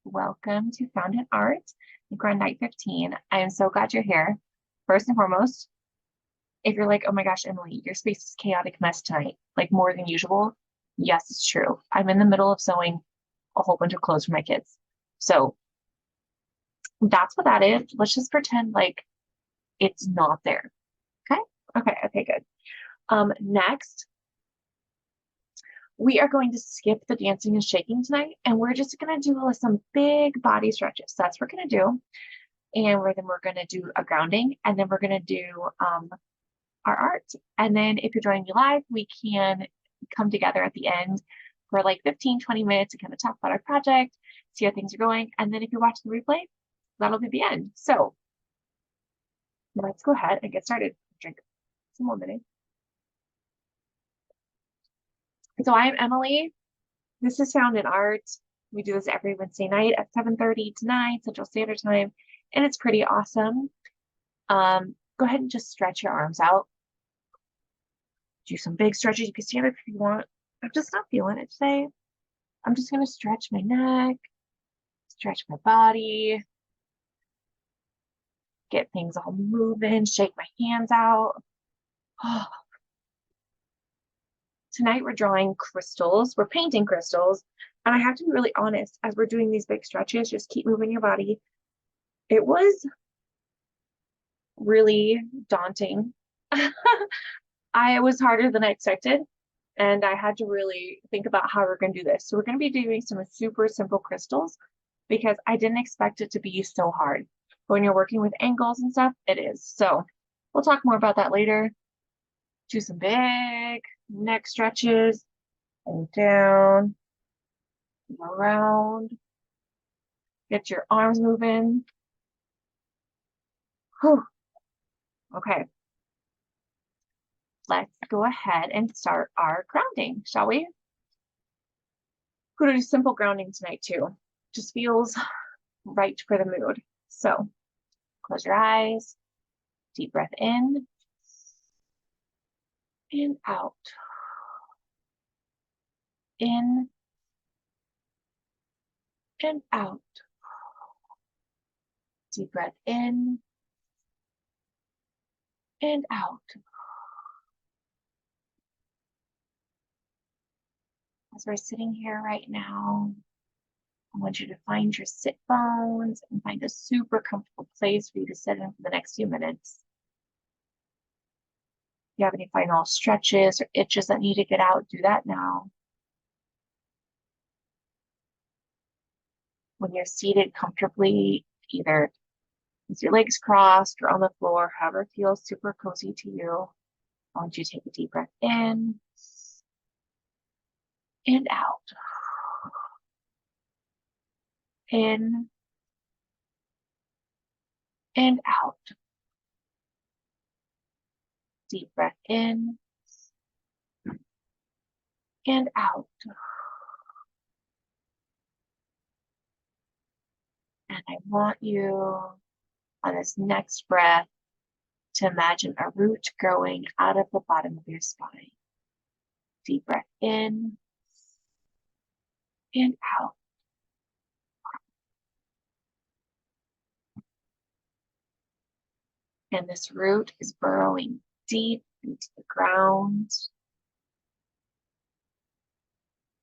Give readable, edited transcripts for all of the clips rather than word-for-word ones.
Welcome to Found in Art. We're on night 15. I am so glad you're here. First and foremost, if you're like, oh my gosh, Emily, your space is chaotic mess tonight, like more than usual. Yes, it's true. I'm in the middle of sewing a whole bunch of clothes for my kids. So that's what that is. Let's just pretend like it's not there. Okay? Okay, good. Next, we are going to skip the dancing and shaking tonight, and we're just gonna do some big body stretches. That's what we're gonna do. And then we're gonna do a grounding, and then we're gonna do our art. And then if you're joining me live, we can come together at the end for like 15, 20 minutes to kind of talk about our project, see how things are going. And then if you're watching the replay, that'll be the end. So let's go ahead and get started. Drink some more minutes. So I am Emily. This is Found in Art. We do this every Wednesday night at 7:30 to 9 Central Standard Time, and it's pretty awesome. Go ahead and just stretch your arms out. Do some big stretches. You can stand up if you want. I'm just not feeling it today. I'm just going to stretch my neck, stretch my body, get things all moving, shake my hands out. Oh. Tonight we're drawing crystals. We're painting crystals. And I have to be really honest, as we're doing these big stretches, just keep moving your body. It was really daunting. It was harder than I expected. And I had to really think about how we're going to do this. So we're going to be doing some super simple crystals because I didn't expect it to be so hard. When you're working with angles and stuff, it is. So we'll talk more about that later. Do some big neck stretches and down, around. Get your arms moving. Whew. Okay. Let's go ahead and start our grounding, shall we? We're going to do simple grounding tonight too. Just feels right for the mood. So close your eyes, deep breath in and out. In and out. Deep breath in and out. As we're sitting here right now, I want you to find your sit bones and find a super comfortable place for you to sit in for the next few minutes. If you have any final stretches or itches that need to get out, do that now. When you're seated comfortably, either with your legs crossed or on the floor, however feels super cozy to you, I want you to take a deep breath in and out. In and out. Deep breath in and out. And I want you on this next breath to imagine a root growing out of the bottom of your spine. Deep breath in and out. And this root is burrowing deep into the ground.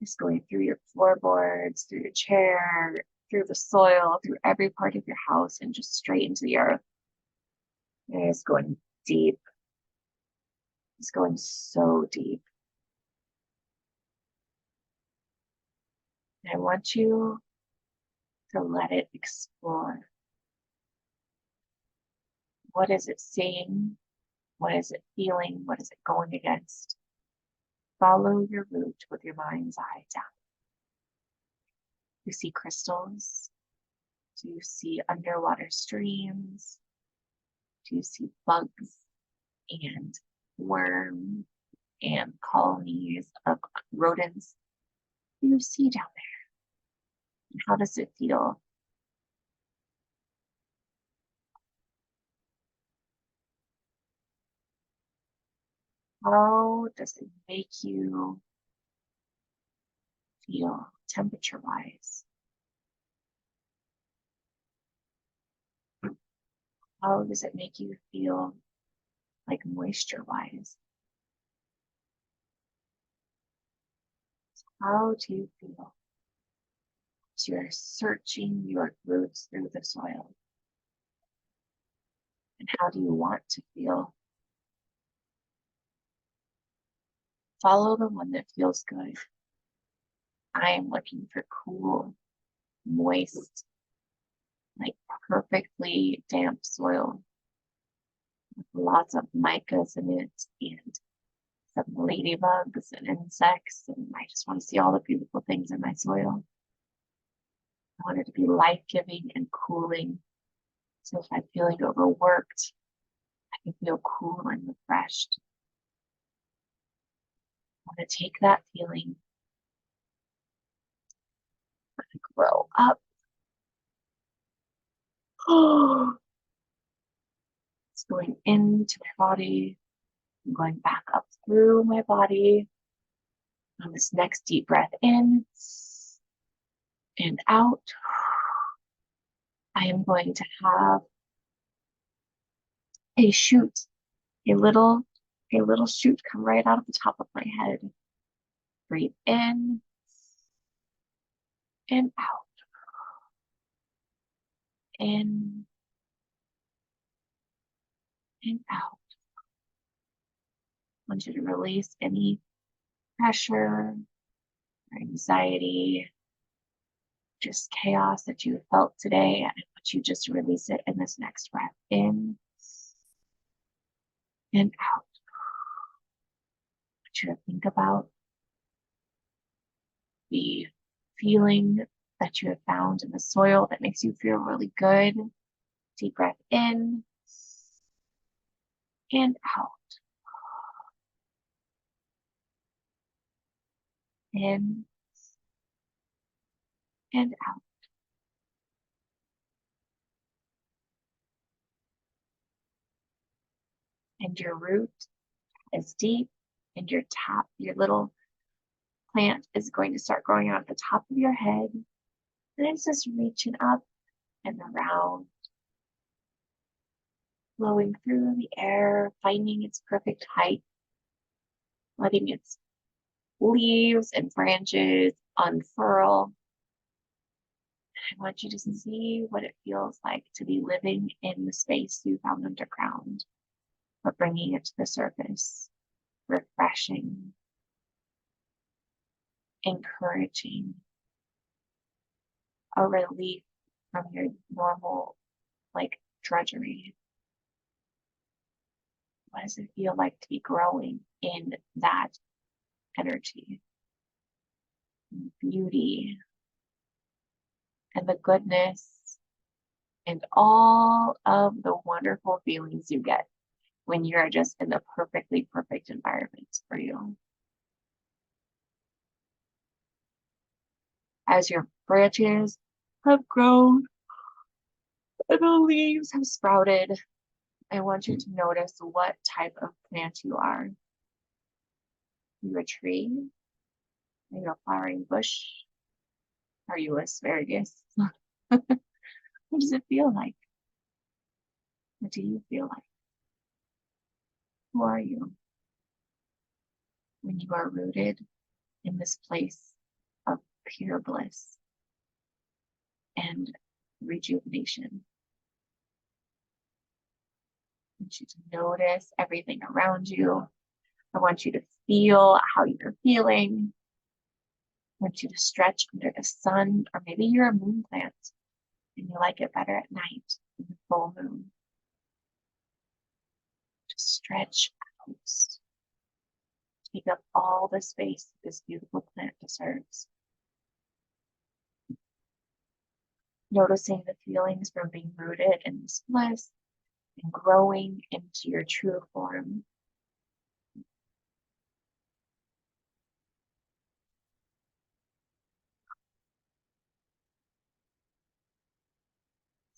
It's going through your floorboards, through your chair, through the soil, through every part of your house, and just straight into the earth. And it's going deep. It's going so deep. And I want you to let it explore. What is it seeing? What is it feeling? What is it going against? Follow your root with your mind's eye down. You see crystals? Do you see underwater streams? Do you see bugs and worms and colonies of rodents? What do you see down there? And how does it feel? How does it make you feel temperature-wise? How does it make you feel, like moisture-wise? How do you feel as you're searching your roots through the soil? And how do you want to feel? Follow the one that feels good. I am looking for cool, moist, like perfectly damp soil with lots of micas in it and some ladybugs and insects. And I just want to see all the beautiful things in my soil. I want it to be life-giving and cooling. So if I'm feeling overworked, I can feel cool and refreshed. I want to take that feeling and grow up. It's going into my body. I'm going back up through my body. On this next deep breath in and out, I am going to have a shoot, a little shoot come right out of the top of my head. Breathe in and out. In and out. I want you to release any pressure or anxiety, just chaos that you felt today. And I want you just to release it in this next breath. In and out. I want you to think about the feeling that you have found in the soil that makes you feel really good. Deep breath in and out. In and out. And your root is deep, and your little plant is going to start growing out at the top of your head. And it's just reaching up and around, flowing through the air, finding its perfect height, letting its leaves and branches unfurl. I want you to see what it feels like to be living in the space you found underground, but bringing it to the surface, refreshing, encouraging, a relief from your normal, like, drudgery. What does it feel like to be growing in that energy, beauty, and the goodness, and all of the wonderful feelings you get when you're just in the perfectly perfect environment for you? As your branches have grown and the leaves have sprouted, I want you to notice what type of plant you are. Are you a tree? Are you a flowering bush? Are you asparagus? What does it feel like? What do you feel like? Who are you when you are rooted in this place of pure bliss and rejuvenation? I want you to notice everything around you. I want you to feel how you're feeling. I want you to stretch under the sun, or maybe you're a moon plant and you like it better at night in the full moon. Just stretch out. Take up all the space this beautiful plant deserves. Noticing the feelings from being rooted in this bliss and growing into your true form.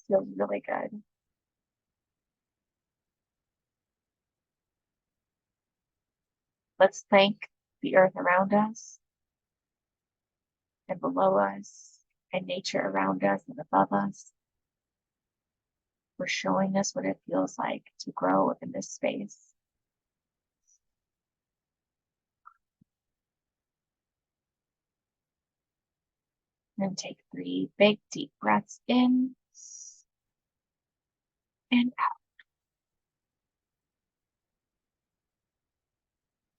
Feels really good. Let's thank the earth around us and below us, and nature around us and above us, We're showing us what it feels like to grow in this space. And take 3 big deep breaths in and out.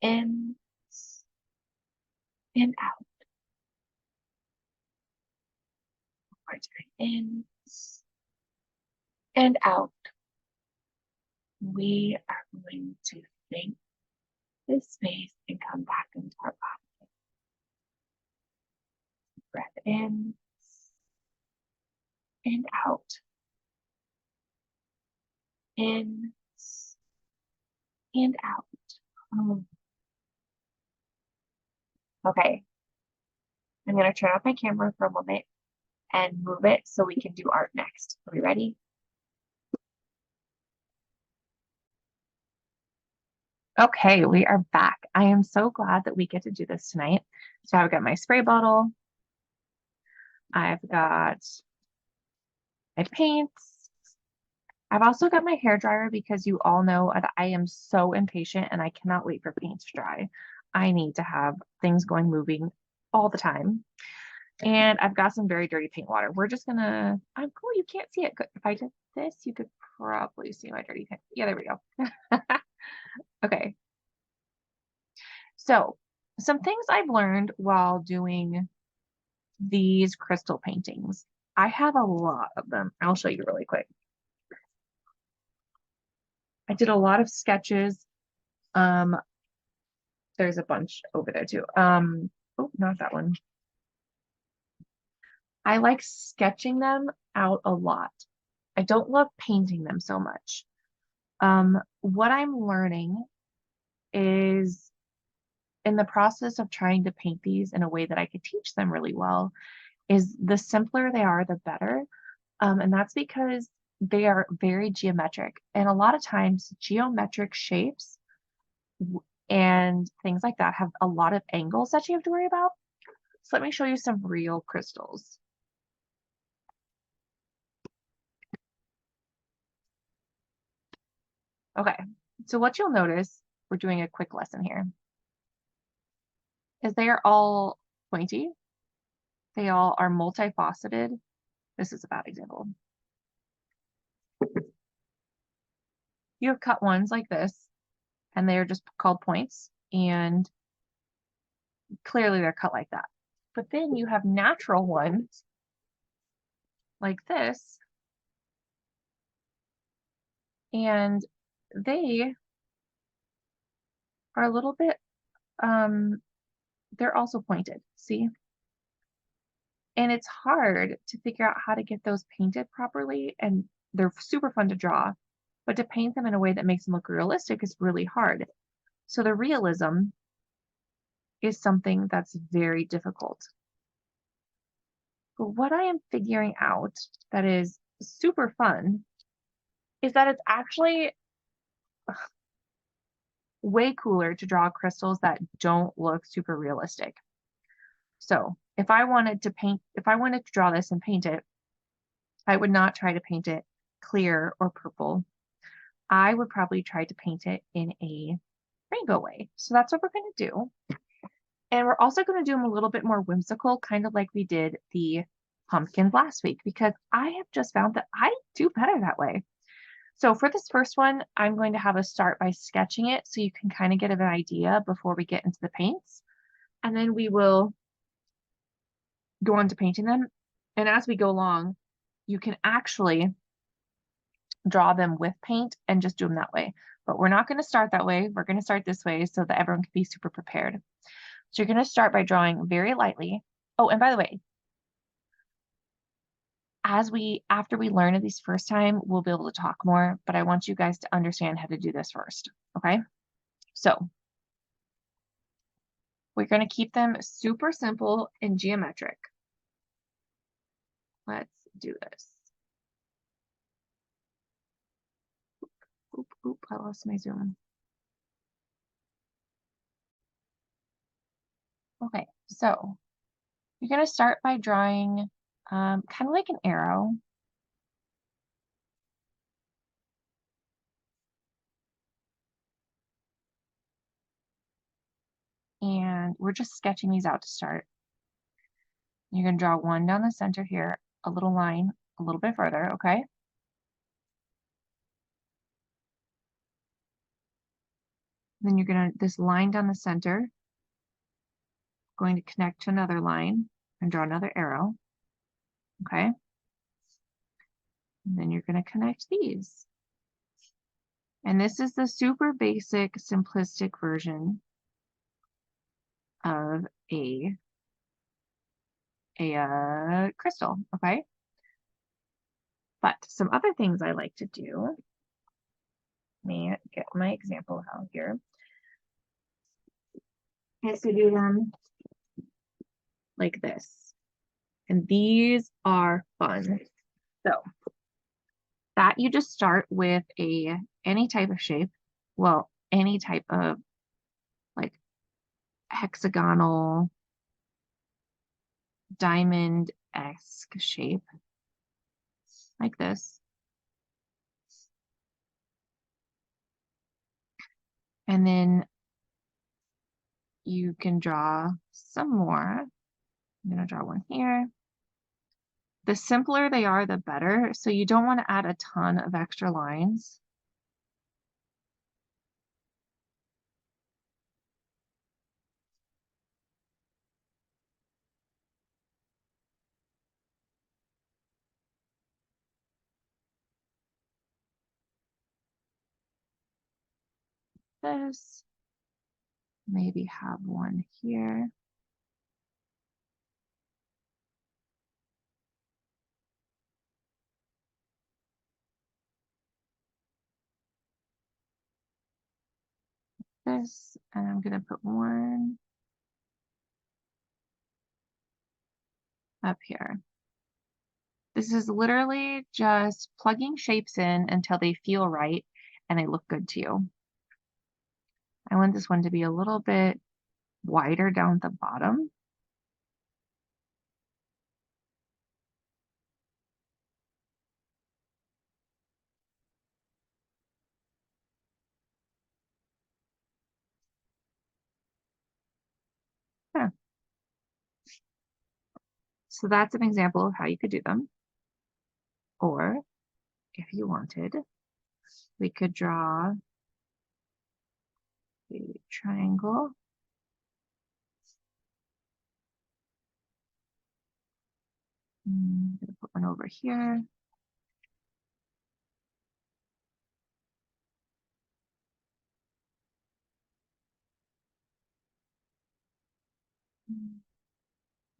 In and out. One more time. In and out. We are going to thank this space and come back into our body. Breath in and out. In and out. Okay. I'm going to turn off my camera for a moment and move it so we can do art next. Are we ready? Okay, we are back. I am so glad that we get to do this tonight. So I've got my spray bottle. I've got my paints. I've also got my hair dryer because you all know that I am so impatient and I cannot wait for paint to dry. I need to have things moving all the time. And I've got some very dirty paint water. We're just gonna, I'm cool, you can't see it. If I did this, you could probably see my dirty paint. Yeah, there we go. Okay. So some things I've learned while doing these crystal paintings. I have a lot of them. I'll show you really quick. I did a lot of sketches. There's a bunch over there too. Oh, not that one. I like sketching them out a lot. I don't love painting them so much. What I'm learning is in the process of trying to paint these in a way that I could teach them really well is the simpler they are, the better. And that's because they are very geometric. And a lot of times geometric shapes and things like that have a lot of angles that you have to worry about. So let me show you some real crystals. Okay, so what you'll notice, we're doing a quick lesson here, is they are all pointy. They all are multifaceted. This is a bad example. You have cut ones like this, and they are just called points, and clearly they're cut like that. But then you have natural ones like this, and they are a little bit, they're also pointed, see? And it's hard to figure out how to get those painted properly, and they're super fun to draw, but to paint them in a way that makes them look realistic is really hard. So the realism is something that's very difficult. But what I am figuring out that is super fun is that it's actually way cooler to draw crystals that don't look super realistic. So if I wanted to draw this and paint it, I would not try to paint it clear or purple. I would probably try to paint it in a rainbow way. So that's what we're going to do. And we're also going to do them a little bit more whimsical, kind of like we did the pumpkins last week, because I have just found that I do better that way. So for this first one, I'm going to have us start by sketching it so you can kind of get an idea before we get into the paints. And then we will go on to painting them. And as we go along, you can actually draw them with paint and just do them that way. But we're not going to start that way. We're going to start this way so that everyone can be super prepared. So you're going to start by drawing very lightly. Oh, and by the way, after we learn it this first time, we'll be able to talk more, but I want you guys to understand how to do this first, okay? So we're going to keep them super simple and geometric. Let's do this. Oop, I lost my zoom. Okay, so you're going to start by drawing kind of like an arrow. and we're just sketching these out to start. You're going to draw one down the center here, a little line a little bit further, okay? Then you're going to, this line down the center, going to connect to another line and draw another arrow, okay? And then you're going to connect these. And this is the super basic, simplistic version of a crystal, okay? But some other things I like to do, let me get my example out here, is to do them like this. And these are fun. So that you just start with any type of shape, well, any type of like hexagonal, diamond-esque shape, like this. And then you can draw some more. I'm going to draw one here. The simpler they are, the better. So you don't want to add a ton of extra lines. This, maybe have one here. This, and I'm going to put one up here. This is literally just plugging shapes in until they feel right and they look good to you. I want this one to be a little bit wider down at the bottom. Yeah. So that's an example of how you could do them. Or if you wanted, we could draw a triangle. I'm going to put one over here.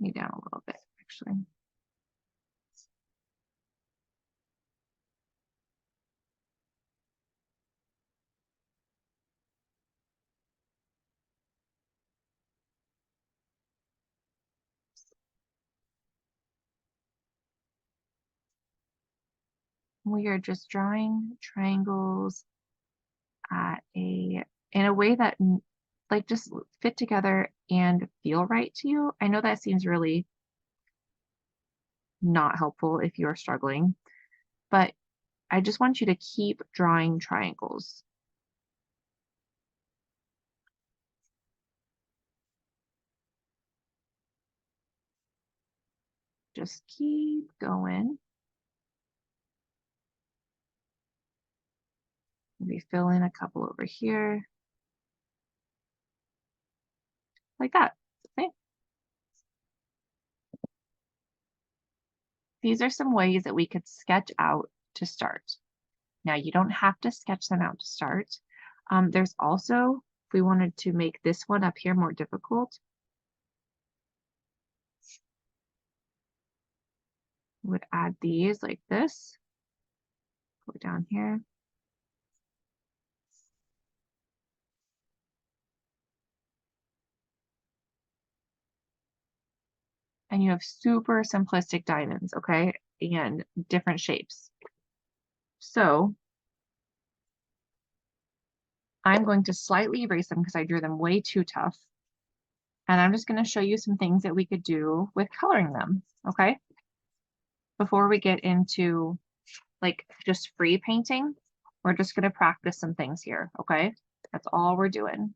Me down a little bit, actually. We are just drawing triangles in a way that like just fit together and feel right to you. I know that seems really not helpful if you're struggling, but I just want you to keep drawing triangles. Just keep going. Maybe fill in a couple over here. Like that. Okay. These are some ways that we could sketch out to start. Now, you don't have to sketch them out to start. There's also, if we wanted to make this one up here more difficult, we would add these like this. Go down here. And you have super simplistic diamonds, okay? And different shapes. So I'm going to slightly erase them because I drew them way too tough. And I'm just going to show you some things that we could do with coloring them, okay? Before we get into like just free painting, we're just going to practice some things here, okay? That's all we're doing.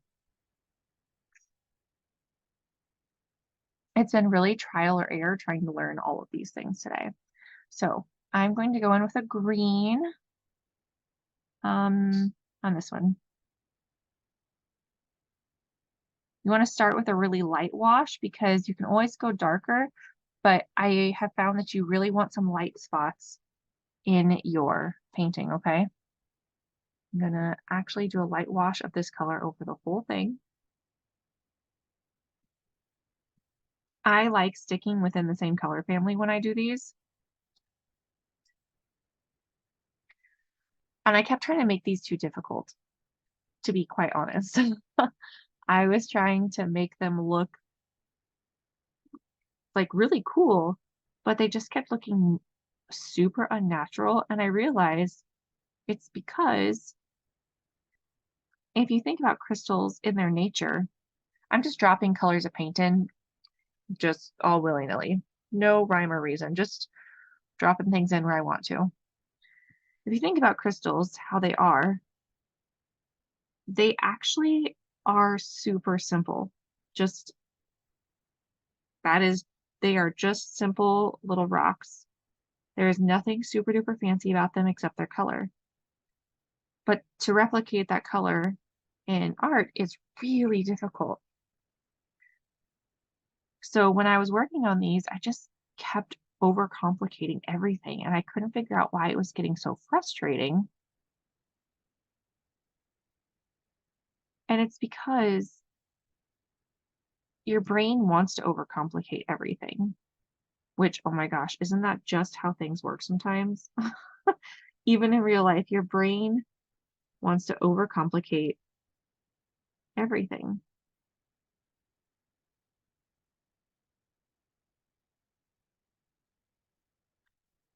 It's been really trial or error trying to learn all of these things today. So I'm going to go in with a green on this one. You want to start with a really light wash because you can always go darker, but I have found that you really want some light spots in your painting, okay? I'm gonna actually do a light wash of this color over the whole thing. I like sticking within the same color family when I do these. And I kept trying to make these too difficult, to be quite honest. I was trying to make them look like really cool, but they just kept looking super unnatural. And I realized it's because if you think about crystals in their nature, I'm just dropping colors of paint in just all willy-nilly. No rhyme or reason, just dropping things in where I want to. If you think about crystals, how they actually are super simple. Just that is, they are just simple little rocks. There is nothing super duper fancy about them except their color. But to replicate that color in art is really difficult. So when I was working on these, I just kept overcomplicating everything and I couldn't figure out why it was getting so frustrating. And it's because your brain wants to overcomplicate everything, which, oh my gosh, isn't that just how things work sometimes? Even in real life, your brain wants to overcomplicate everything.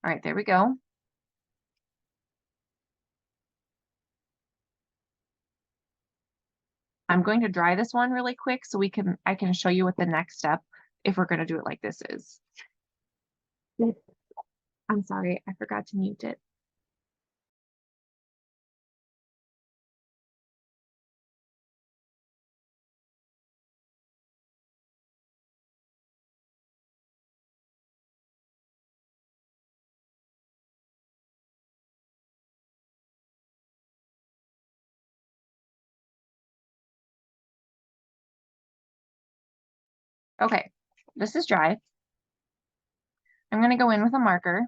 All right, there we go. I'm going to dry this one really quick so I can show you what the next step, if we're going to do it like this, is. I'm sorry, I forgot to mute it. Okay, this is dry. I'm going to go in with a marker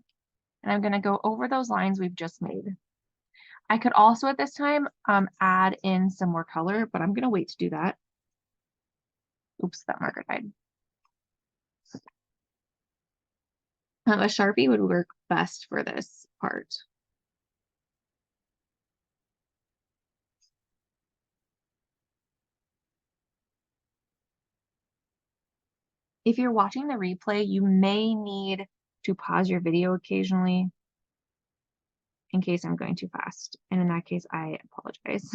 and I'm going to go over those lines we've just made. I could also at this time add in some more color, but I'm going to wait to do that. Oops, that marker died. A Sharpie would work best for this part. If you're watching the replay, you may need to pause your video occasionally in case I'm going too fast. And in that case, I apologize.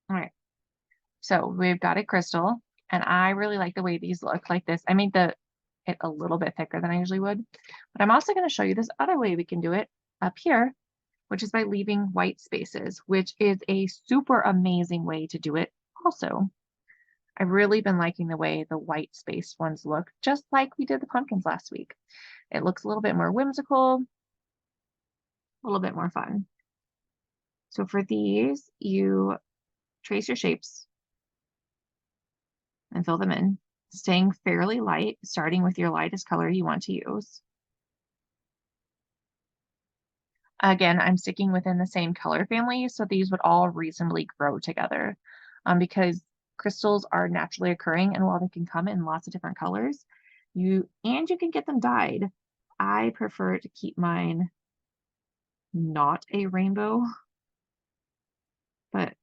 All right, so we've got a crystal, and I really like the way these look like this. I made it a little bit thicker than I usually would, but I'm also going to show you this other way we can do it up here, which is by leaving white spaces, which is a super amazing way to do it also. I've really been liking the way the white space ones look, just like we did the pumpkins last week. It looks a little bit more whimsical, a little bit more fun. So for these, you trace your shapes and fill them in, staying fairly light, starting with your lightest color you want to use. Again, I'm sticking within the same color family, so these would all reasonably grow together because crystals are naturally occurring, and while they can come in lots of different colors, you can get them dyed. I prefer to keep mine not a rainbow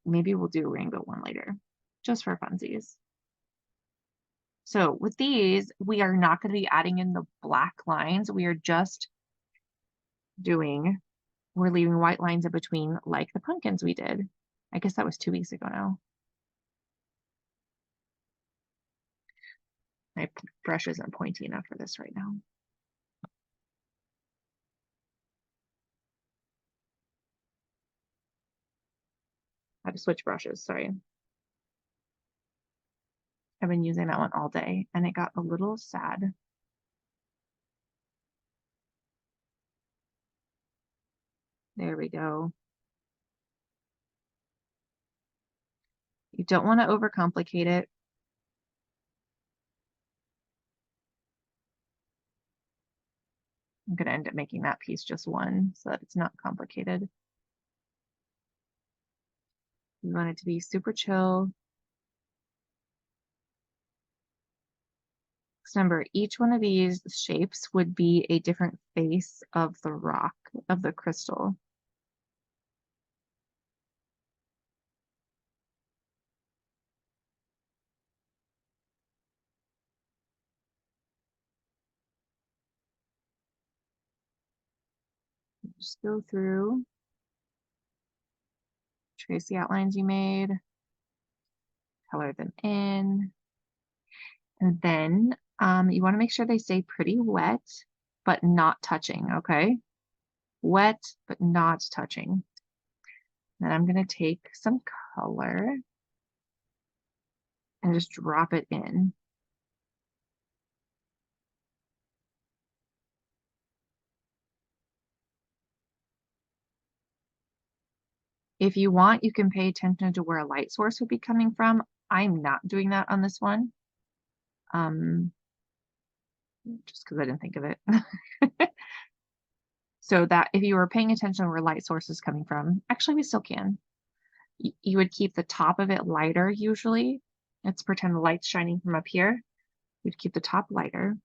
maybe we'll do a rainbow one later, just for funsies. So with these, we are not going to be adding in the black lines. We are just we're leaving white lines in between like the pumpkins we did. I guess that was 2 weeks ago now. My brush isn't pointy enough for this right now. I had to switch brushes, sorry. I've been using that one all day and it got a little sad. There we go. You don't want to overcomplicate it. I'm going to end up making that piece just one so that it's not complicated. You want it to be super chill. Remember, each one of these shapes would be a different face of the rock, of the crystal. Just go through, trace the outlines you made, color them in, and then you want to make sure they stay pretty wet, but not touching, okay? Wet, but not touching. Then I'm going to take some color and just drop it in. If you want, you can pay attention to where a light source would be coming from. I'm not doing that on this one. Just because I didn't think of it. So that if you were paying attention where light source is coming from, actually we still can. You would keep the top of it lighter usually. Let's pretend the light's shining from up here. You'd keep the top lighter.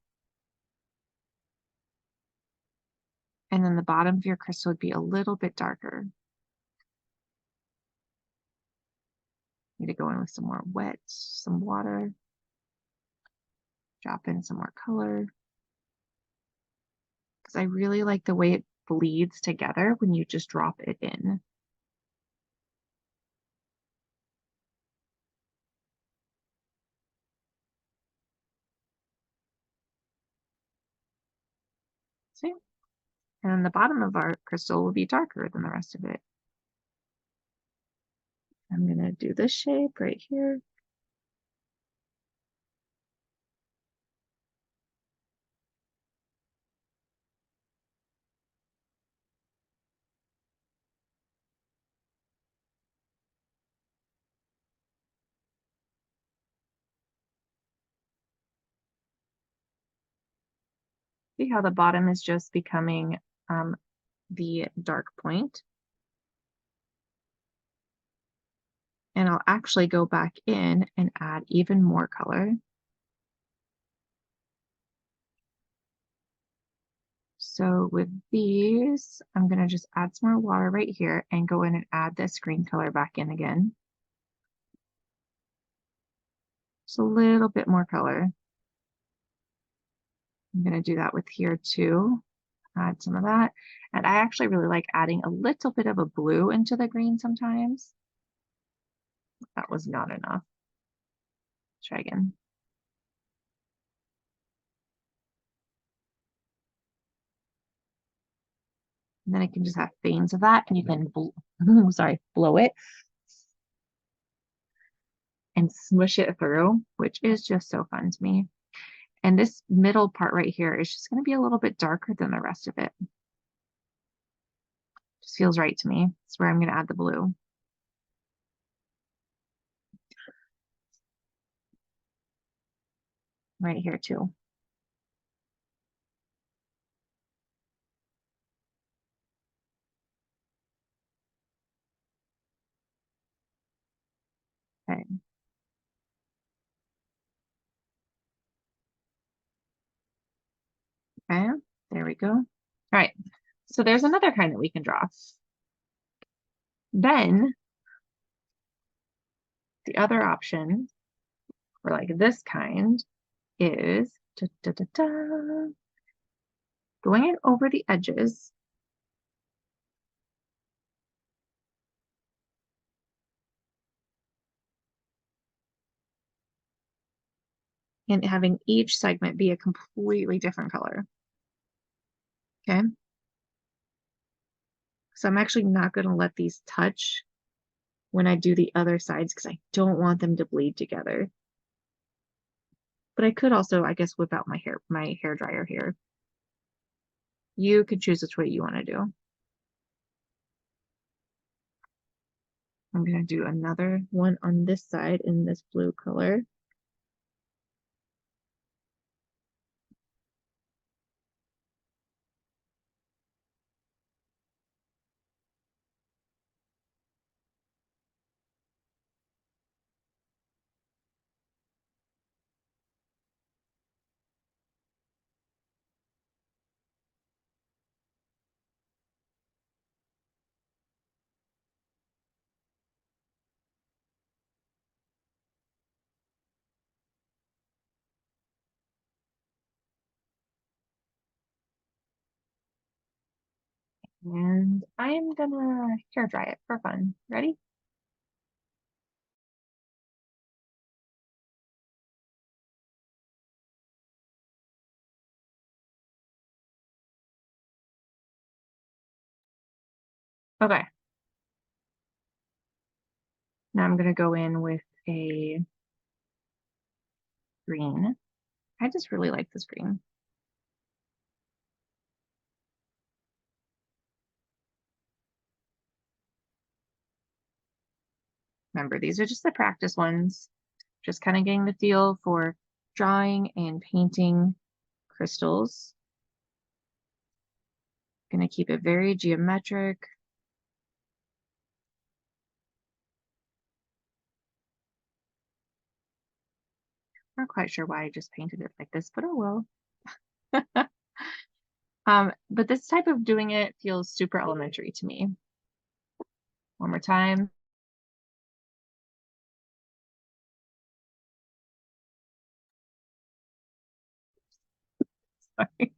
And then the bottom of your crystal would be a little bit darker. Need to go in with some more wet, some water. Drop in some more color. Because I really like the way it bleeds together when you just drop it in. See? And then the bottom of our crystal will be darker than the rest of it. I'm going to do this shape right here. See how the bottom is just becoming the dark point? And I'll actually go back in and add even more color. So with these, I'm going to just add some more water right here and go in and add this green color back in again. Just a little bit more color. I'm going to do that with here too. Add some of that. And I actually really like adding a little bit of a blue into the green sometimes. That was not enough. Try again. And then I can just have veins of that and you can, blow it and smush it through, which is just so fun to me. And this middle part right here is just going to be a little bit darker than the rest of it. Just feels right to me. That's where I'm going to add the blue. Right here too. Okay. Okay, there we go. All right, so there's another kind that we can draw. Then The other option for like this kind is going in over the edges and having each segment be a completely different color. Okay. So I'm actually not going to let these touch when I do the other sides because I don't want them to bleed together. But I could also, I guess, whip out my hair dryer here. You could choose which way you want to do. I'm going to do another one on this side in this blue color. And I'm gonna hair dry it for fun. Ready? Okay. Now I'm gonna go in with a green. I just really like this green. Remember, these are just the practice ones. Just kind of getting the feel for drawing and painting crystals. Gonna keep it very geometric. Not quite sure why I just painted it like this, but oh well. But this type of doing it feels super elementary to me. One more time. Sorry.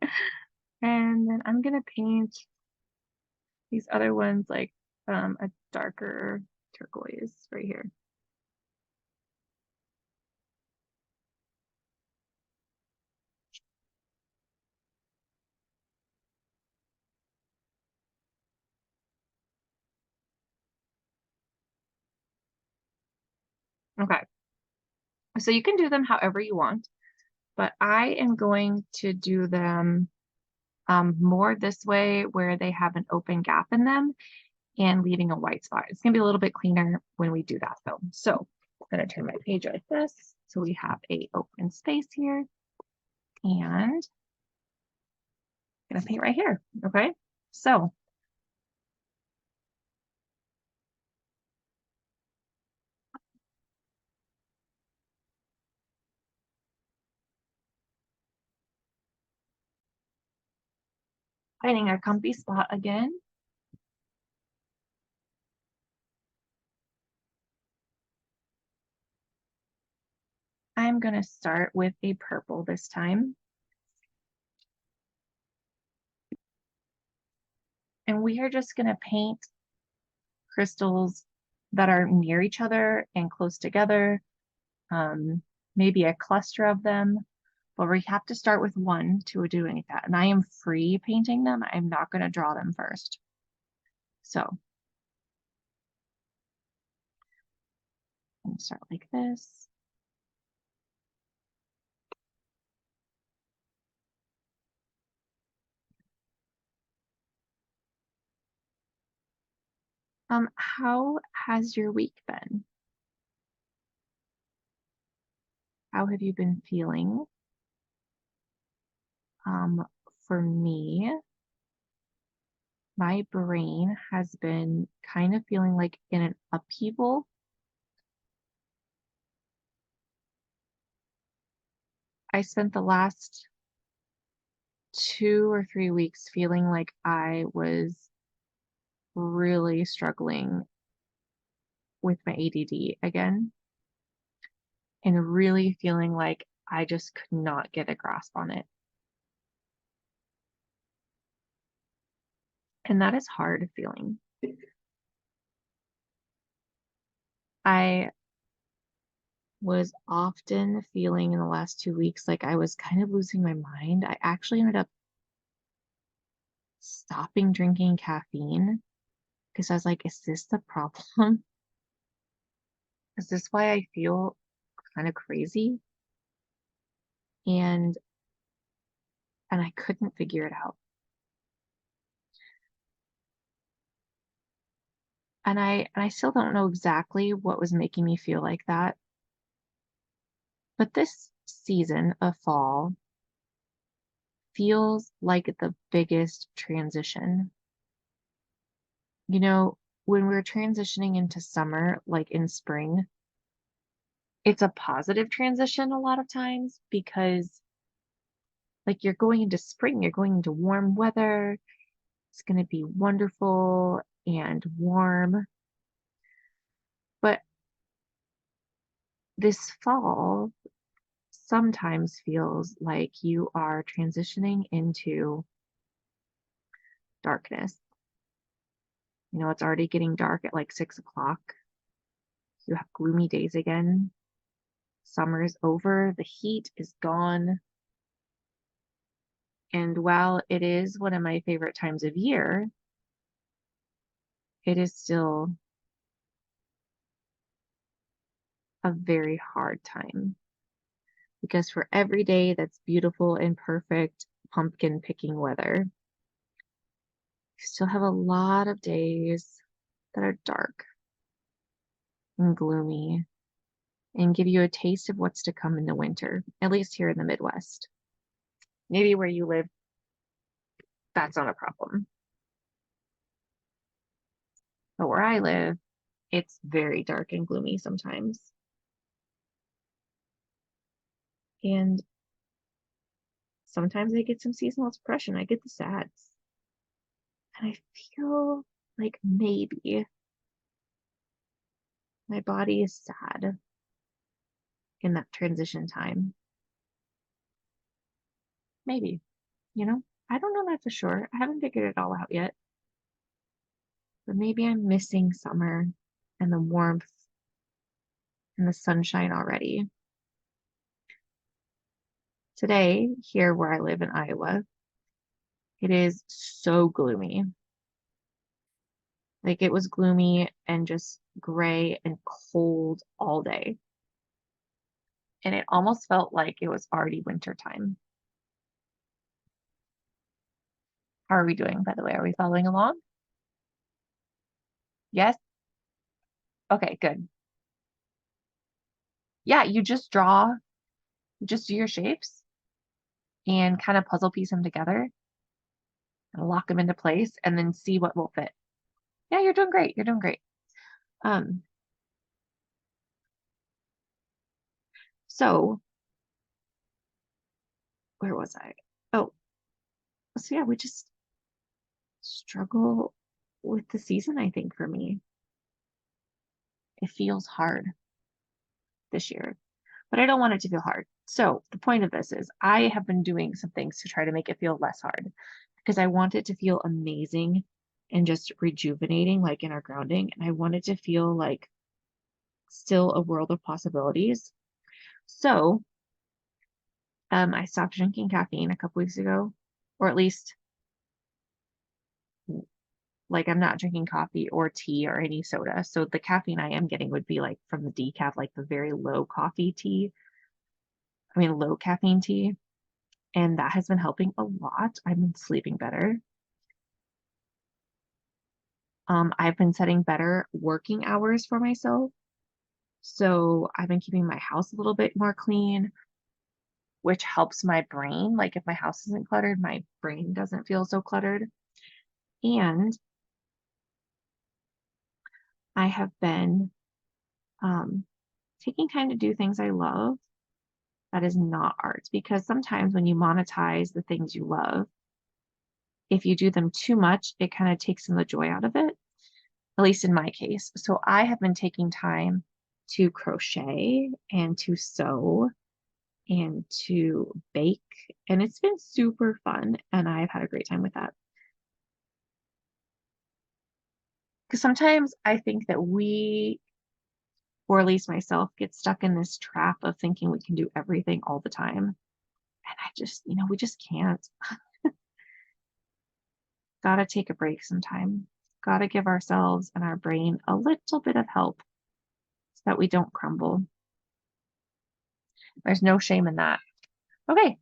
And then I'm gonna paint these other ones like a darker turquoise right here. Okay. So you can do them however you want, but I am going to do them more this way where they have an open gap in them and leaving a white spot. It's gonna be a little bit cleaner when we do that though. So I'm gonna turn my page like this. So we have a open space here and I'm gonna paint right here, okay? So finding our comfy spot again. I'm gonna start with a purple this time. And we are just gonna paint crystals that are near each other and close together, maybe a cluster of them, but we have to start with one to do any of that. And I am free painting them. I'm not going to draw them first. So I'm gonna start like this. How has your week been? How have you been feeling? For me, my brain has been kind of feeling like in an upheaval. I spent the last 2 or 3 weeks feeling like I was really struggling with my ADD again. and really feeling like I just could not get a grasp on it. And that is hard feeling. I was often feeling in the last 2 weeks like I was kind of losing my mind. I actually ended up stopping drinking caffeine because I was like, is this the problem? Is this why I feel kind of crazy? And I couldn't figure it out. And I still don't know exactly what was making me feel like that. But this season of fall feels like the biggest transition. You know, when we're transitioning into summer, like in spring, it's a positive transition a lot of times because like you're going into spring, you're going into warm weather. It's going to be wonderful and warm. But this fall sometimes feels like you are transitioning into darkness. You know, it's already getting dark at like 6 o'clock. You have gloomy days again. Summer is over. The heat is gone. And while it is one of my favorite times of year, it is still a very hard time because for every day that's beautiful and perfect pumpkin picking weather, you still have a lot of days that are dark and gloomy and give you a taste of what's to come in the winter, at least here in the Midwest. Maybe where you live, that's not a problem. But where I live, it's very dark and gloomy sometimes. And sometimes I get some seasonal depression. I get the sads. And I feel like maybe my body is sad in that transition time. Maybe, you know, I don't know that for sure. I haven't figured it all out yet. But maybe I'm missing summer and the warmth and the sunshine already. Today, here where I live in Iowa, it is so gloomy. Like it was gloomy and just gray and cold all day. And it almost felt like it was already winter time. How are we doing, by the way? Are we following along? Yes? Okay, good. Yeah, you just draw, you just do your shapes and kind of puzzle piece them together and lock them into place and then see what will fit. Yeah, you're doing great. You're doing great. Um, so where was I? Oh, so yeah, we just struggle with the season, I think, for me. It feels hard this year, but I don't want it to feel hard. So the point of this is I have been doing some things to try to make it feel less hard because I want it to feel amazing and just rejuvenating, like in our grounding. And I want it to feel like still a world of possibilities. So I stopped drinking caffeine a couple weeks ago, or at least like I'm not drinking coffee or tea or any soda. So the caffeine I am getting would be like from the decaf, like the very low coffee tea. I mean, low caffeine tea. And that has been helping a lot. I've been sleeping better. I've been setting better working hours for myself. So I've been keeping my house a little bit more clean, which helps my brain. Like if my house isn't cluttered, my brain doesn't feel so cluttered. And I have been taking time to do things I love that is not art because sometimes when you monetize the things you love, if you do them too much, it kind of takes some of the joy out of it, at least in my case. So I have been taking time to crochet and to sew and to bake. And it's been super fun. And I've had a great time with that. Because sometimes I think that we, or at least myself, get stuck in this trap of thinking we can do everything all the time. And I just, we just can't. Gotta take a break sometime. Gotta give ourselves and our brain a little bit of help so that we don't crumble. There's no shame in that. Okay,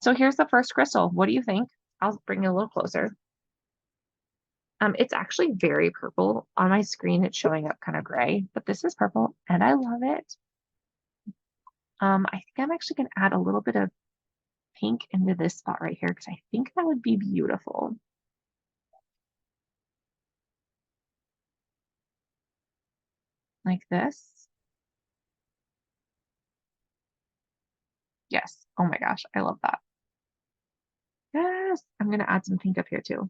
so here's the first crystal. What do you think? I'll bring it a little closer. It's actually very purple. On my screen, it's showing up kind of gray, but this is purple and I love it. I think I'm actually going to add a little bit of pink into this spot right here because I think that would be beautiful. Like this. Yes. Oh my gosh, I love that. Yes. I'm going to add some pink up here too.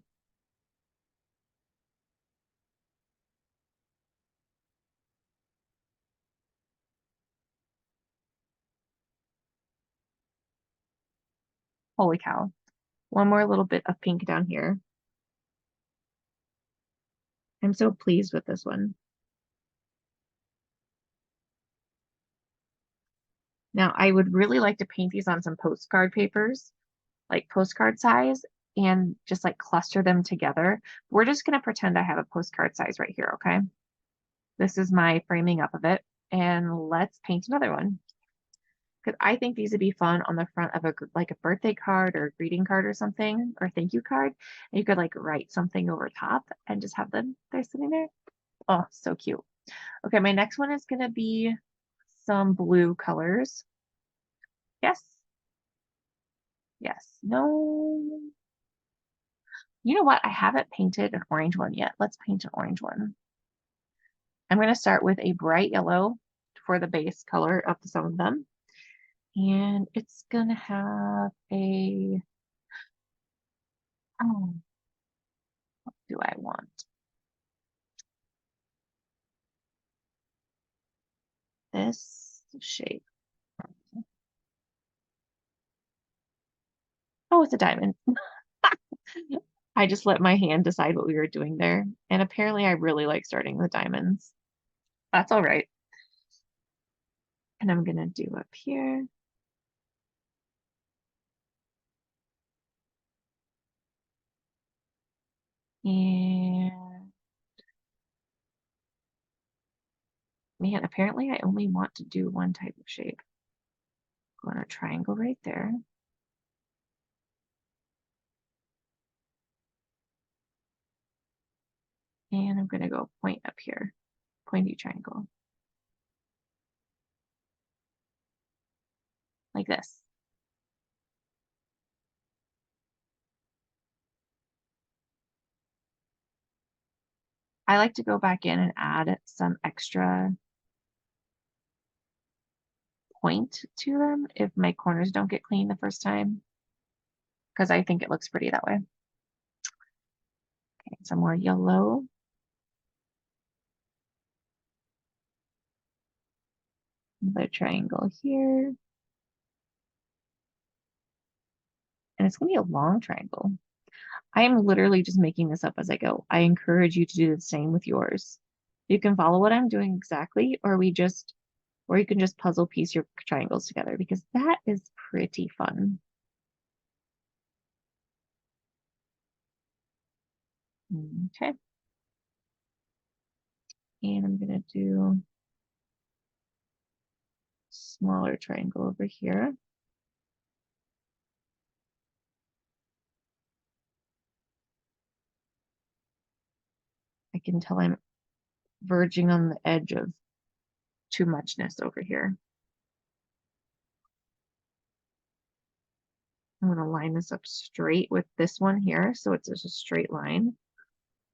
Holy cow. One more little bit of pink down here. I'm so pleased with this one. Now, I would really like to paint these on some postcard papers, like postcard size, and just like cluster them together. We're just going to pretend I have a postcard size right here, okay? This is my framing up of it. And let's paint another one. Because I think these would be fun on the front of like a birthday card or a greeting card or something, or thank you card. And you could like write something over top and just have them there sitting there. Oh, so cute. Okay, my next one is going to be some blue colors. Yes. Yes. No. You know what? I haven't painted an orange one yet. Let's paint an orange one. I'm going to start with a bright yellow for the base color of some of them. And it's going to have a, oh, what do I want? This shape. Oh, it's a diamond. I just let my hand decide what we were doing there. And apparently I really like starting with diamonds. That's all right. And I'm going to do up here. And man, apparently I only want to do one type of shape. Go on a triangle right there. And I'm going to go point up here, pointy triangle. Like this. I like to go back in and add some extra point to them if my corners don't get clean the first time, because I think it looks pretty that way. Okay, some more yellow. Another triangle here. And it's going to be a long triangle. I am literally just making this up as I go. I encourage you to do the same with yours. You can follow what I'm doing exactly, or you can just puzzle piece your triangles together because that is pretty fun. Okay. And I'm going to do smaller triangle over here. I can tell I'm verging on the edge of too muchness over here. I'm going to line this up straight with this one here so it's just a straight line.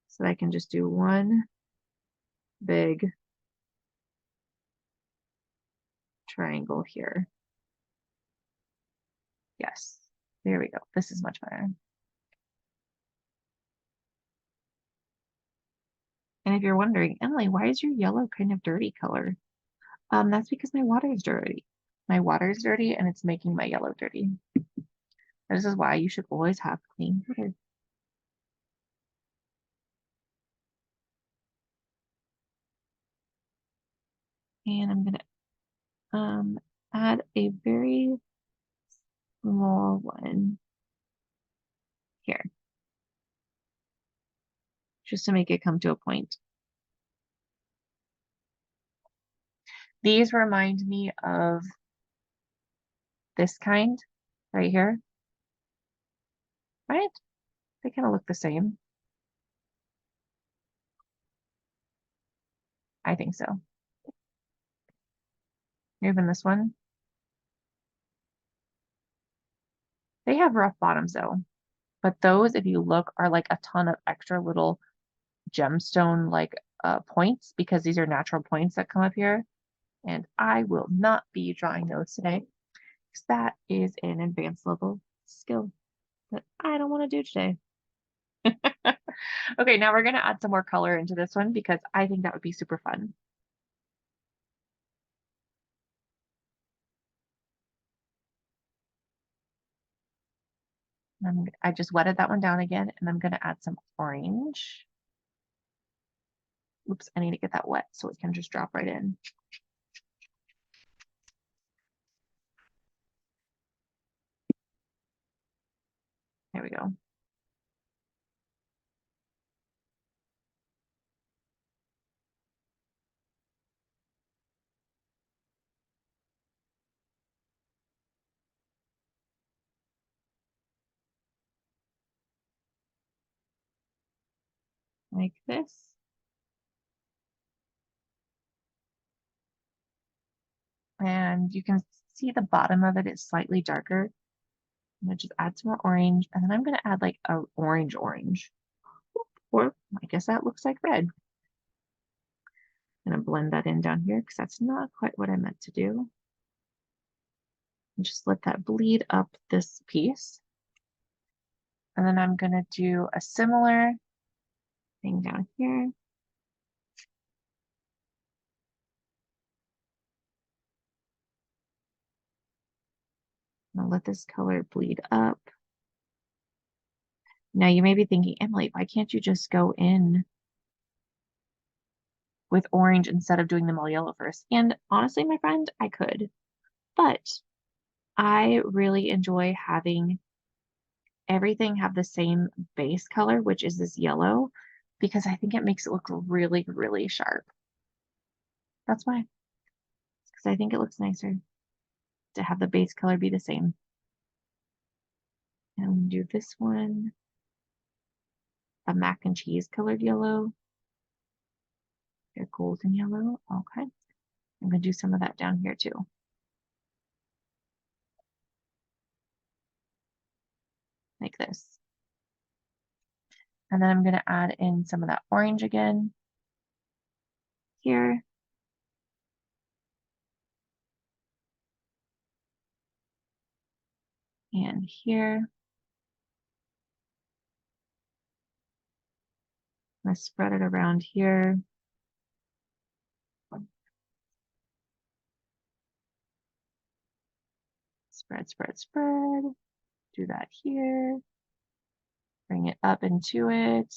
So I can just do one big triangle here. Yes, there we go. This is much better. And if you're wondering, Emily, why is your yellow kind of dirty color? That's because my water is dirty. My water is dirty and it's making my yellow dirty. This is why you should always have clean water. And I'm gonna add a very small one here, just to make it come to a point. These remind me of this kind right here, right? They kind of look the same. I think so. Even this one. They have rough bottoms though, but those, if you look, are like a ton of extra little gemstone like points, because these are natural points that come up here. And I will not be drawing those today, because that is an advanced level skill that I don't want to do today. Okay, now we're going to add some more color into this one because I think that would be super fun. I just wetted that one down again, and I'm going to add some orange. Oops, I need to get that wet so it can just drop right in. There we go. Like this. And you can see the bottom of it is slightly darker. I'm gonna just add some more orange, and then I'm gonna add like a orange, or I guess that looks like red. I'm gonna blend that in down here because that's not quite what I meant to do. And just let that bleed up this piece. And then I'm gonna do a similar thing down here. I'm gonna let this color bleed up. Now you may be thinking, Emily, why can't you just go in with orange instead of doing them all yellow first? And honestly, my friend, I could, but I really enjoy having everything have the same base color, which is this yellow, because I think it makes it look really, really sharp. That's why, because I think it looks nicer to have the base color be the same. And I'm gonna do this one, a mac and cheese colored yellow. They're golden yellow. Okay. I'm gonna do some of that down here too. Like this. And then I'm gonna add in some of that orange again here. And here. I'm gonna spread it around here. Spread, spread, spread. Do that here. Bring it up into it.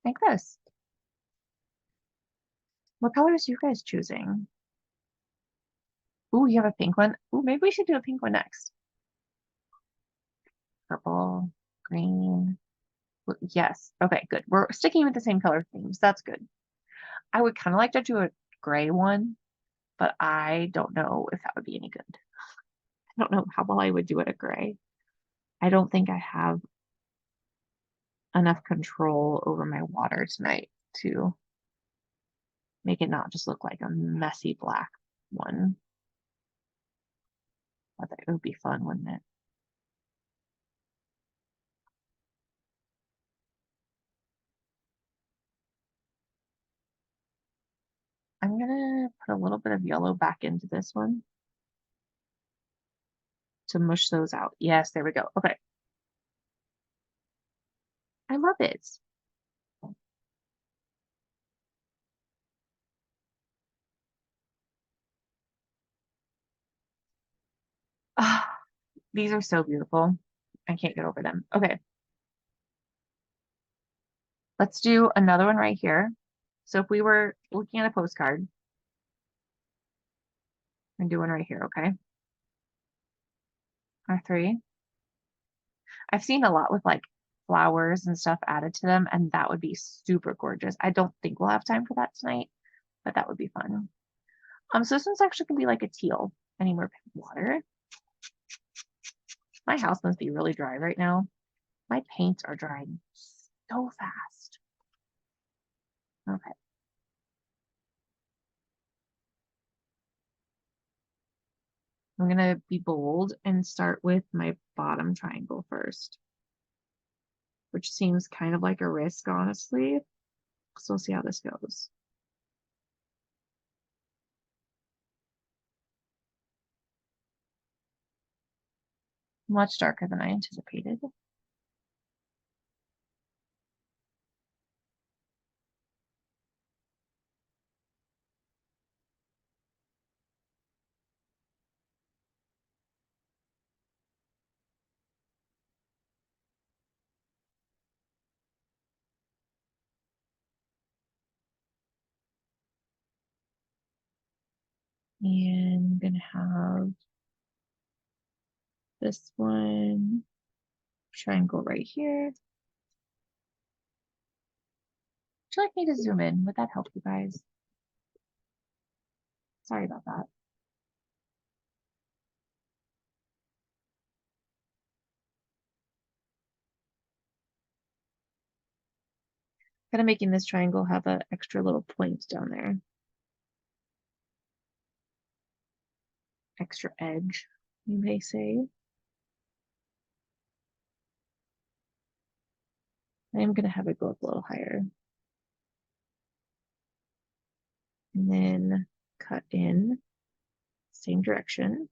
Like this. What colors are you guys choosing? Ooh, you have a pink one. Ooh, maybe we should do a pink one next. Purple, green. Yes. Okay, good. We're sticking with the same color themes. That's good. I would kind of like to do a gray one, but I don't know if that would be any good. I don't know how well I would do it a gray. I don't think I have enough control over my water tonight to make it not just look like a messy black one. But it would be fun, wouldn't it? I'm gonna put a little bit of yellow back into this one to mush those out. Yes, there we go. Okay. I love it. These are so beautiful. I can't get over them. Okay, let's do another one right here. So if we were looking at a postcard, and do one right here, okay? R3. I've seen a lot with like flowers and stuff added to them, and that would be super gorgeous. I don't think we'll have time for that tonight, but that would be fun. So this one's actually gonna be like a teal. Any more water? My house must be really dry right now. My paints are drying so fast. Okay. I'm gonna be bold and start with my bottom triangle first, which seems kind of like a risk, honestly. So we'll see how this goes. Much darker than I anticipated. And I'm gonna have this one triangle right here. Would you like me to zoom in? Would that help you guys? Sorry about that. Kind of making this triangle have an extra little point down there. Extra edge, you may say. I am gonna have it go up a little higher. And then cut in same direction.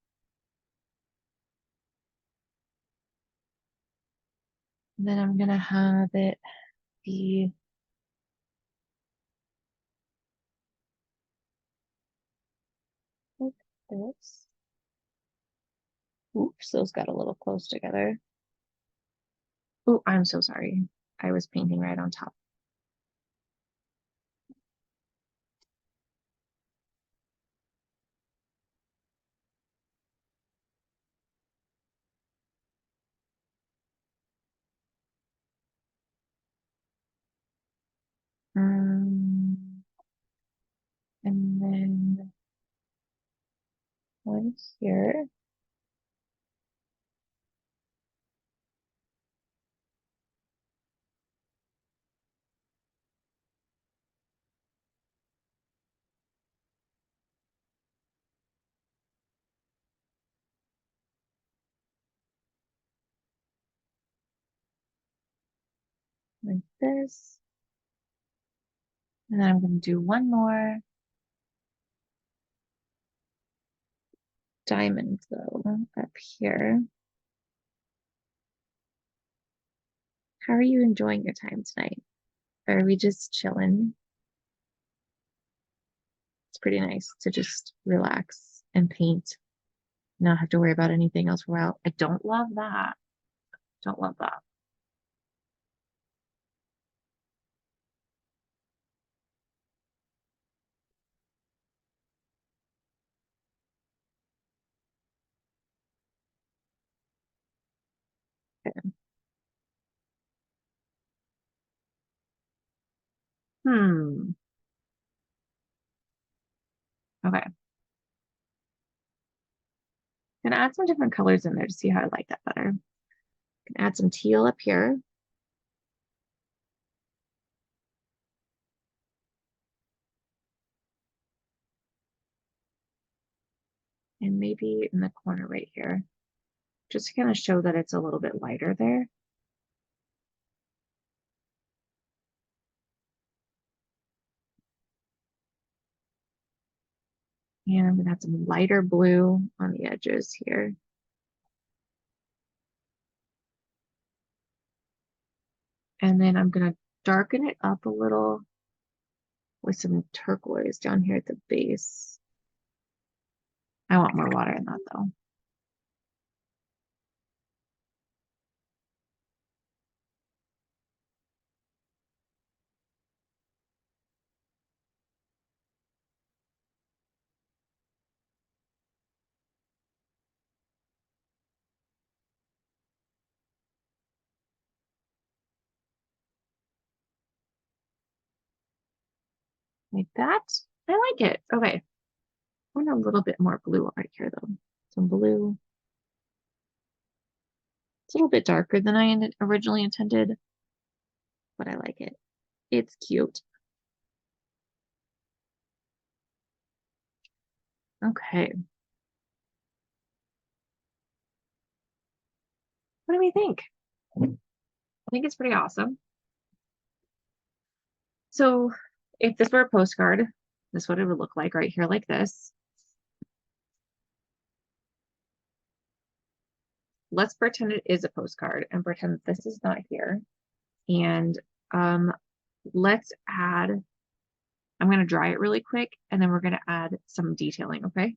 And then I'm gonna have it be like this. Oops, those got a little close together. Oh, I'm so sorry. I was painting right on top. And then one here. Like this. And then I'm going to do one more diamond though up here. How are you enjoying your time tonight? Or are we just chilling? It's pretty nice to just relax and paint, not have to worry about anything else for a while. I don't love that. Don't love that. Okay. Hmm. Okay. Gonna add some different colors in there to see how I like that better. Gonna add some teal up here. And maybe in the corner right here, just to kind of show that it's a little bit lighter there. And I'm gonna add some lighter blue on the edges here. And then I'm gonna darken it up a little with some turquoise down here at the base. I want more water in that though. like that. I like it. Okay. I want a little bit more blue right here though. Some blue. It's a little bit darker than I originally intended, but I like it. It's cute. Okay. What do we think? I think it's pretty awesome. So if this were a postcard, this is what it would look like right here, like this. Let's pretend it is a postcard and pretend this is not here. And let's add, I'm going to dry it really quick, and then we're going to add some detailing, okay?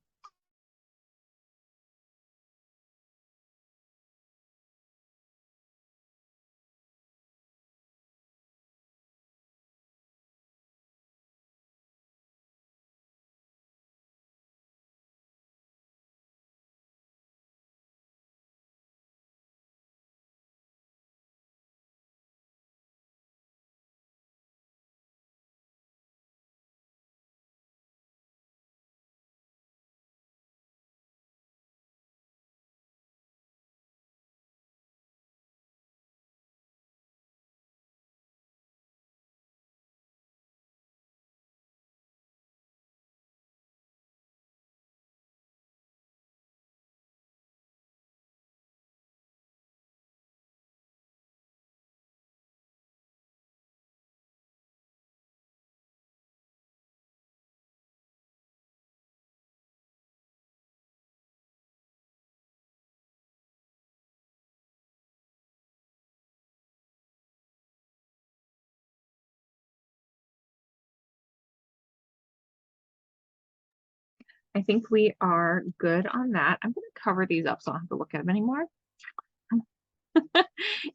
I think we are good on that. I'm going to cover these up so I don't have to look at them anymore.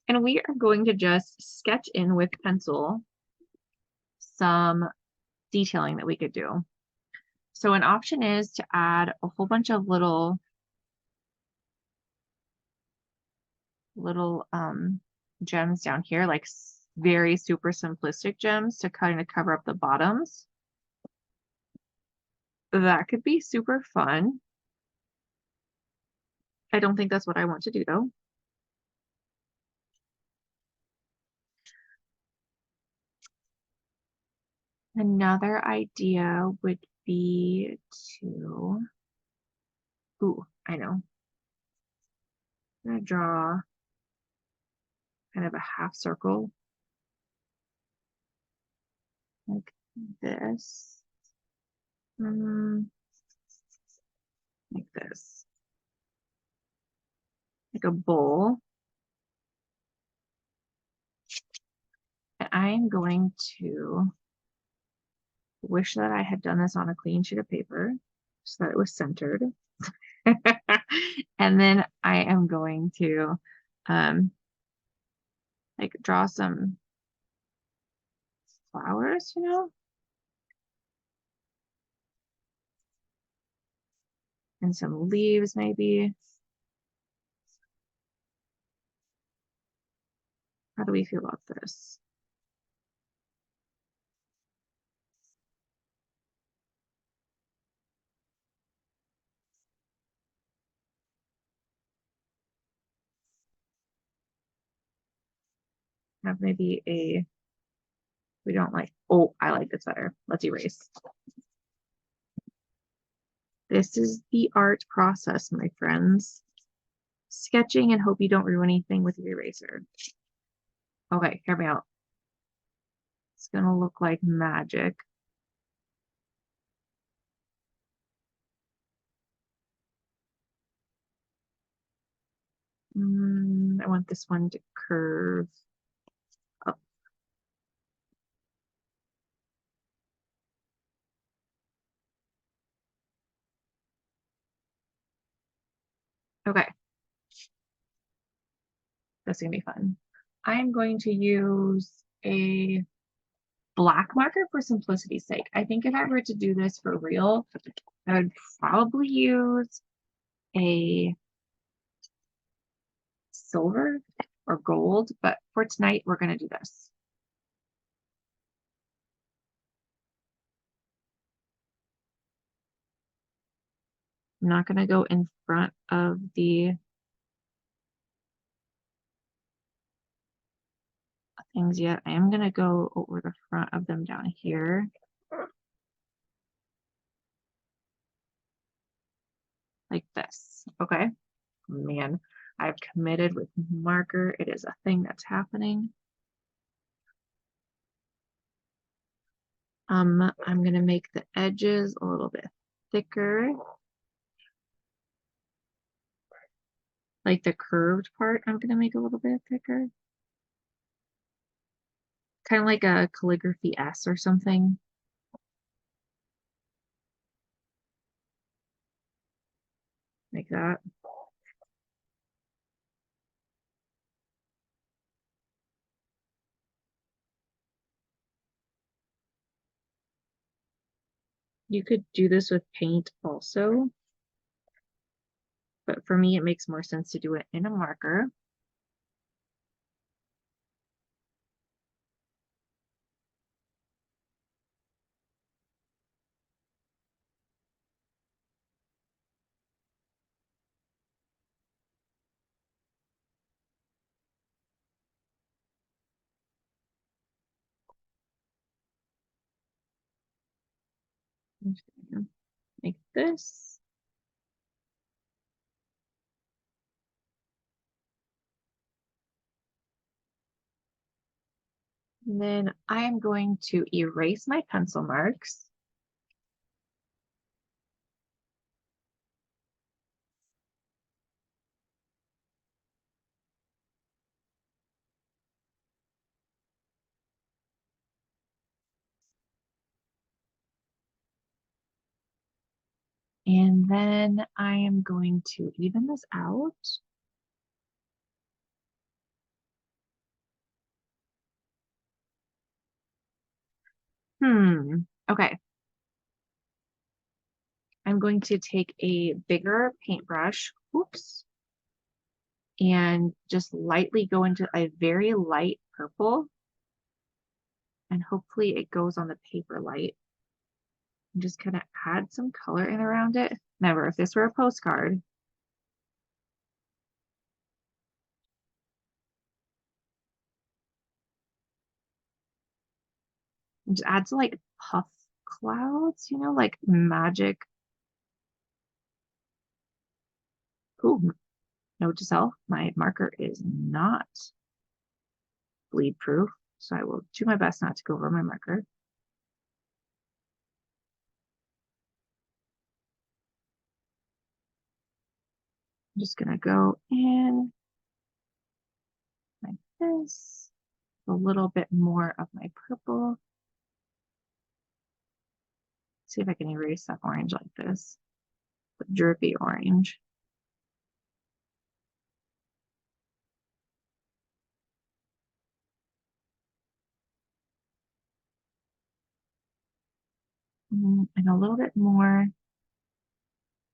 And we are going to just sketch in with pencil some detailing that we could do. So an option is to add a whole bunch of little gems down here, like very super simplistic gems to kind of cover up the bottoms. That could be super fun. I don't think that's what I want to do though. Another idea would be to, ooh, I know. I'm gonna draw kind of a half circle like this. Like this. Like a bowl. And I'm going to wish that I had done this on a clean sheet of paper so that it was centered. And then I am going to like draw some flowers, you know, and some leaves maybe. How do we feel about this? Have maybe we don't like, oh, I like this better. Let's erase. This is the art process, my friends. Sketching and hope you don't ruin anything with your eraser. Okay, hear me out. It's gonna look like magic. I want this one to curve up. Okay. That's gonna be fun. I'm going to use a black marker for simplicity's sake. I think if I were to do this for real, I would probably use a silver or gold, but for tonight, we're gonna do this. I'm not going to go in front of the things yet. I am going to go over the front of them down here. Like this. Okay. Man, I've committed with marker. It is a thing that's happening. I'm going to make the edges a little bit thicker. Like the curved part, I'm going to make a little bit thicker. Kind of like a calligraphy S or something. Like that. You could do this with paint also, but for me, it makes more sense to do it in a marker. Like this. And then I am going to erase my pencil marks. And then I am going to even this out. Okay. I'm going to take a bigger paintbrush, oops, and just lightly go into a very light purple. And hopefully it goes on the paper light. And just kind of add some color in around it. Never, if this were a postcard. And just add some like puff clouds, you know, like magic. Ooh, note to self, my marker is not bleed proof. So I will do my best not to go over my marker. I'm just gonna go in like this, a little bit more of my purple. See if I can erase that orange like this, the drippy orange. And a little bit more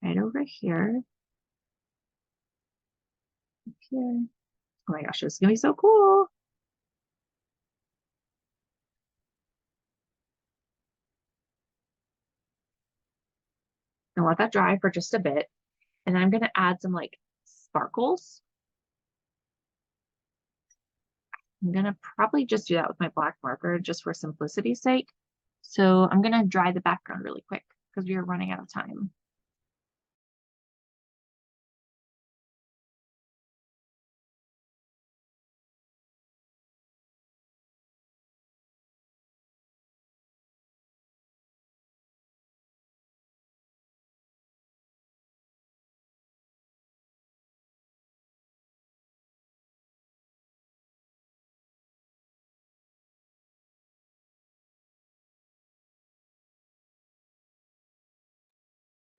right over here. Here. Oh my gosh, this is gonna be so cool. And let that dry for just a bit. And I'm gonna add some like sparkles. I'm gonna probably just do that with my black marker just for simplicity's sake. So I'm gonna dry the background really quick because we are running out of time.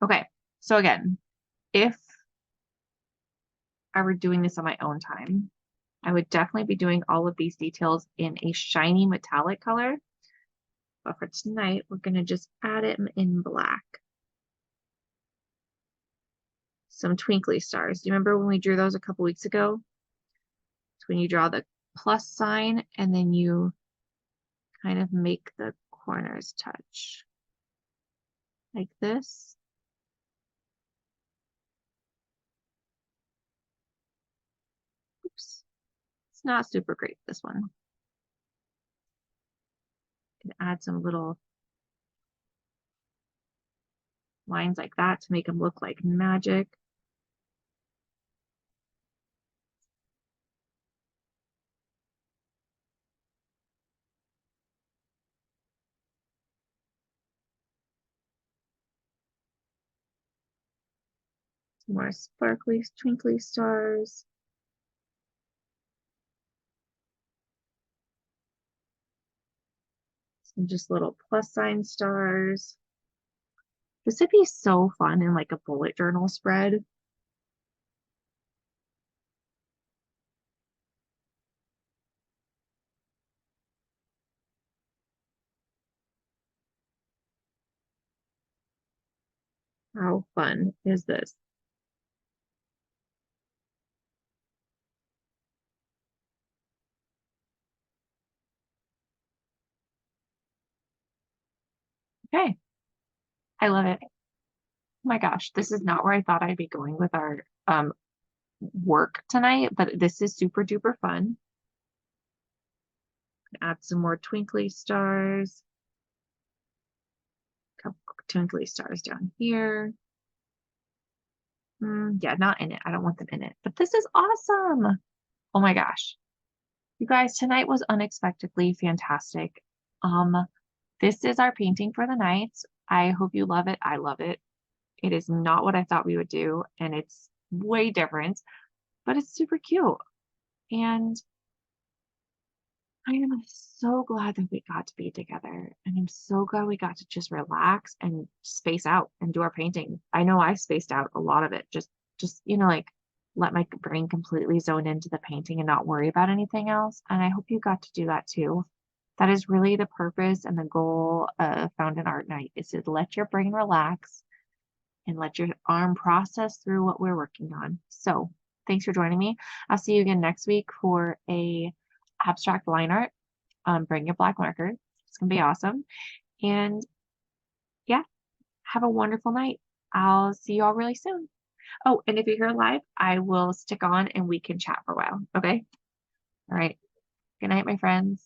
Okay, so again, if I were doing this on my own time, I would definitely be doing all of these details in a shiny metallic color. But for tonight, we're gonna just add it in black. Some twinkly stars. Do you remember when we drew those a couple weeks ago? It's when you draw the plus sign and then you kind of make the corners touch like this. It's not super great, this one. Can add some little lines like that to make them look like magic. Some more sparkly, twinkly stars. Some just little plus sign stars. This would be so fun in like a bullet journal spread. How fun is this? Okay, I love it. Oh my gosh, this is not where I thought I'd be going with our work tonight, but this is super duper fun. Add some more twinkly stars. Couple twinkly stars down here. Yeah, not in it. I don't want them in it, but this is awesome. Oh my gosh. You guys, tonight was unexpectedly fantastic. This is our painting for the night. I hope you love it. I love it. It is not what I thought we would do, and it's way different, but it's super cute. And I am so glad that we got to be together. And I'm so glad we got to just relax and space out and do our painting. I know I spaced out a lot of it, just, like let my brain completely zone into the painting and not worry about anything else. And I hope you got to do that too. That is really the purpose and the goal of Found in Art Night, is to let your brain relax and let your arm process through what we're working on. So thanks for joining me. I'll see you again next week for a abstract line art. Bring your black marker. It's gonna be awesome. And yeah, have a wonderful night. I'll see you all really soon. Oh, and if you're here live, I will stick on and we can chat for a while. Okay. All right. Good night, my friends.